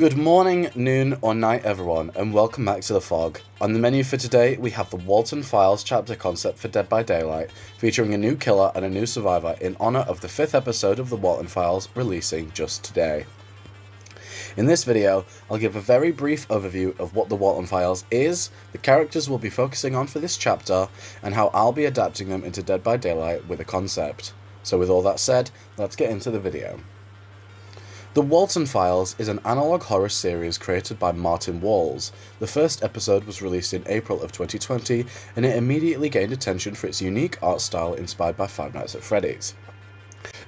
Good morning, noon, or night, everyone, and welcome back to The Fog. On the menu for today, we have the Walten Files Chapter Concept for Dead by Daylight, featuring a new killer and a new survivor in honour of the 5th episode of the Walten Files releasing just today. In this video, I'll give a very brief overview of what the Walton Files is, the characters we'll be focusing on for this chapter, and how I'll be adapting them into Dead by Daylight with a concept. So with all that said, let's get into the video. The Walton Files is an analog horror series created by Martin Walls. The first episode was released in April of 2020, and it immediately gained attention for its unique art style inspired by Five Nights at Freddy's.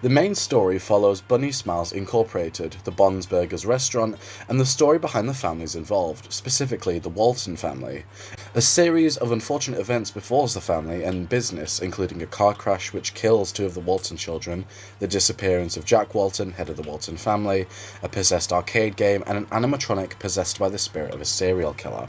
The main story follows Bunny Smiles Incorporated, the Bond's Burgers restaurant, and the story behind the families involved, specifically the Walton family. A series of unfortunate events befalls the family and business, including a car crash which kills 2 of the Walton children, the disappearance of Jack Walton, head of the Walton family, a possessed arcade game, and an animatronic possessed by the spirit of a serial killer.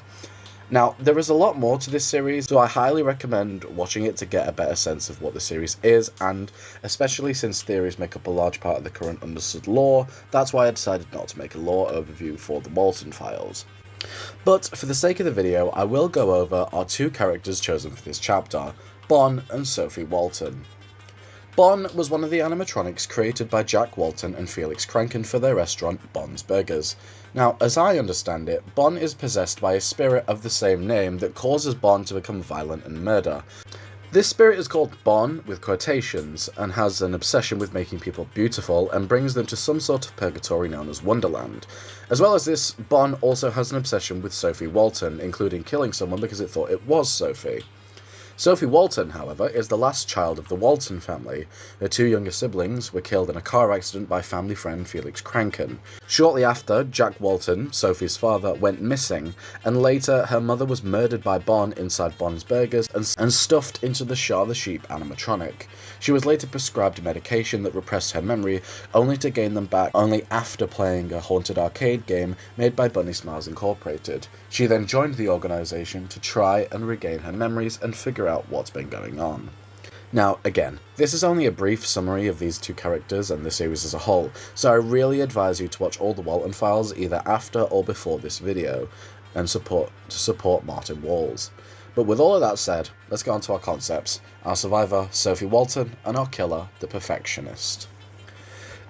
Now, there is a lot more to this series, so I highly recommend watching it to get a better sense of what the series is, and especially since theories make up a large part of the current understood lore, that's why I decided not to make a lore overview for the Walton Files. But for the sake of the video, I will go over our 2 characters chosen for this chapter, Bon and Sophie Walton. Bon was one of the animatronics created by Jack Walton and Felix Kranken for their restaurant, Bon's Burgers. Now, as I understand it, Bon is possessed by a spirit of the same name that causes Bon to become violent and murder. This spirit is called Bon, with quotations, and has an obsession with making people beautiful and brings them to some sort of purgatory known as Wonderland. As well as this, Bon also has an obsession with Sophie Walton, including killing someone because it thought it was Sophie. Sophie Walton, however, is the last child of the Walton family. Her 2 younger siblings were killed in a car accident by family friend Felix Kranken. Shortly after, Jack Walton, Sophie's father, went missing, and later her mother was murdered by Bon inside Bon's Burgers and stuffed into the Shah the Sheep animatronic. She was later prescribed medication that repressed her memory, only to gain them back only after playing a haunted arcade game made by Bunny Smiles Incorporated. She then joined the organisation to try and regain her memories and figure out what's been going on. Now, again, this is only a brief summary of these 2 characters and the series as a whole, so I really advise you to watch all the Walton Files either after or before this video, and support Martin Walls. But with all of that said, let's get on to our concepts, our survivor, Sophie Walton, and our killer, the Perfectionist.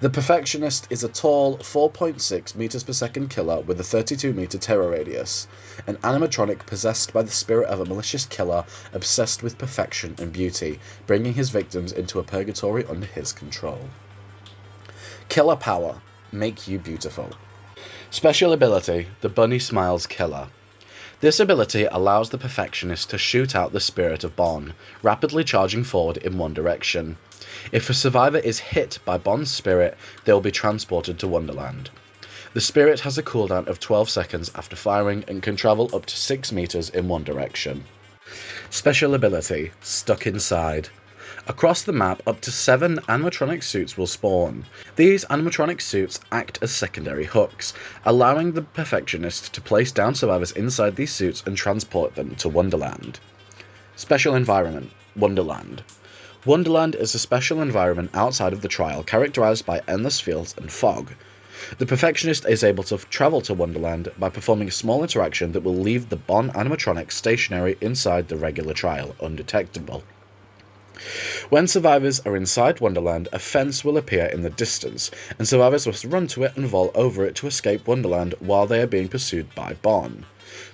The Perfectionist is a tall, 4.6 meters per second killer with a 32-meter terror radius, an animatronic possessed by the spirit of a malicious killer obsessed with perfection and beauty, bringing his victims into a purgatory under his control. Killer power: make you beautiful. Special ability: the Bunny Smiles Killer. This ability allows the Perfectionist to shoot out the spirit of Bon, rapidly charging forward in one direction. If a survivor is hit by Bon's spirit, they will be transported to Wonderland. The spirit has a cooldown of 12 seconds after firing and can travel up to 6 meters in one direction. Special ability: Stuck Inside. Across the map, up to 7 animatronic suits will spawn. These animatronic suits act as secondary hooks, allowing the Perfectionist to place down survivors inside these suits and transport them to Wonderland. Special environment: Wonderland. Wonderland is a special environment outside of the trial, characterized by endless fields and fog. The Perfectionist is able to travel to Wonderland by performing a small interaction that will leave the Bon animatronic stationary inside the regular trial, undetectable. When survivors are inside Wonderland, a fence will appear in the distance, and survivors must run to it and vault over it to escape Wonderland while they are being pursued by Bon.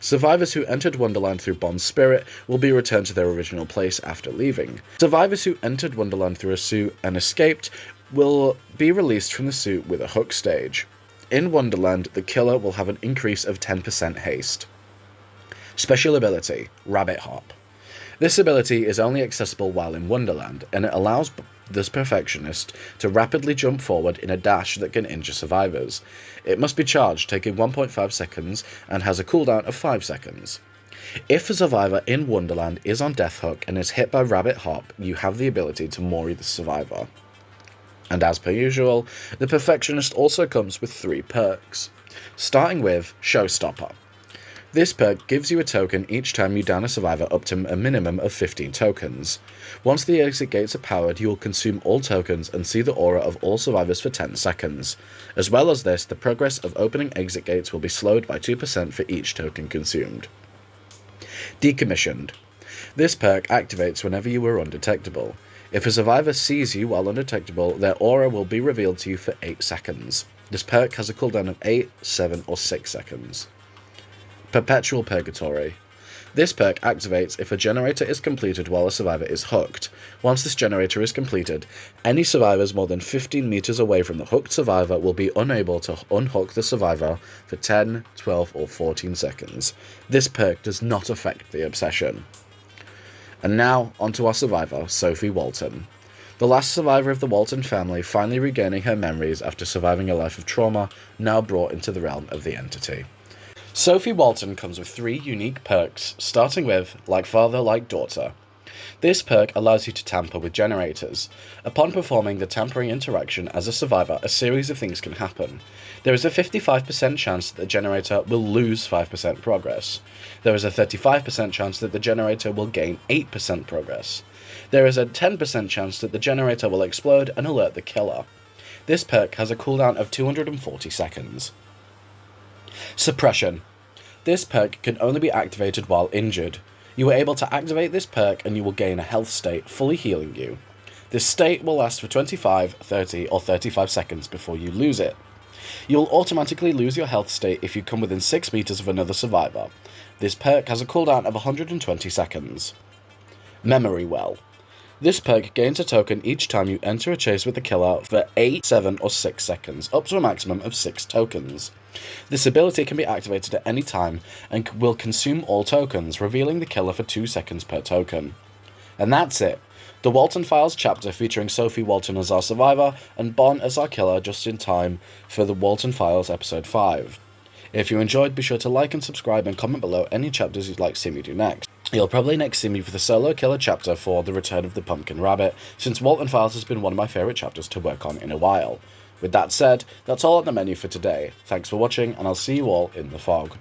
Survivors who entered Wonderland through Bon's spirit will be returned to their original place after leaving. Survivors who entered Wonderland through a suit and escaped will be released from the suit with a hook stage. In Wonderland, the killer will have an increase of 10% haste. Special ability: Rabbit Hop. This ability is only accessible while in Wonderland, and it allows the Perfectionist to rapidly jump forward in a dash that can injure survivors. It must be charged, taking 1.5 seconds, and has a cooldown of 5 seconds. If a survivor in Wonderland is on death hook and is hit by Rabbit Hop, you have the ability to mori the survivor. And as per usual, the Perfectionist also comes with 3 perks, starting with Showstopper. This perk gives you a token each time you down a survivor up to a minimum of 15 tokens. Once the exit gates are powered, you will consume all tokens and see the aura of all survivors for 10 seconds. As well as this, the progress of opening exit gates will be slowed by 2% for each token consumed. Decommissioned. This perk activates whenever you are undetectable. If a survivor sees you while undetectable, their aura will be revealed to you for 8 seconds. This perk has a cooldown of 8, 7, or 6 seconds. Perpetual Purgatory. This perk activates if a generator is completed while a survivor is hooked. Once this generator is completed, any survivors more than 15 meters away from the hooked survivor will be unable to unhook the survivor for 10, 12, or 14 seconds. This perk does not affect the obsession. And now, onto our survivor, Sophie Walton. The last survivor of the Walton family finally regaining her memories after surviving a life of trauma, now brought into the realm of the entity. Sophie Walton comes with 3 unique perks, starting with Like Father, Like Daughter. This perk allows you to tamper with generators. Upon performing the tampering interaction as a survivor, a series of things can happen. There is a 55% chance that the generator will lose 5% progress. There is a 35% chance that the generator will gain 8% progress. There is a 10% chance that the generator will explode and alert the killer. This perk has a cooldown of 240 seconds. Suppression. This perk can only be activated while injured. You are able to activate this perk and you will gain a health state, fully healing you. This state will last for 25, 30, or 35 seconds before you lose it. You will automatically lose your health state if you come within 6 meters of another survivor. This perk has a cooldown of 120 seconds. Memory Well. This perk gains a token each time you enter a chase with the killer for 8, 7, or 6 seconds, up to a maximum of 6 tokens. This ability can be activated at any time and will consume all tokens, revealing the killer for 2 seconds per token. And that's it. The Walten Files chapter featuring Sophie Walton as our survivor and Bon as our killer just in time for the Walten Files episode 5. If you enjoyed, be sure to like and subscribe and comment below any chapters you'd like to see me do next. You'll probably next see me for the solo killer chapter for The Return of the Pumpkin Rabbit, since Walton Files has been one of my favourite chapters to work on in a while. With that said, that's all on the menu for today. Thanks for watching, and I'll see you all in the fog.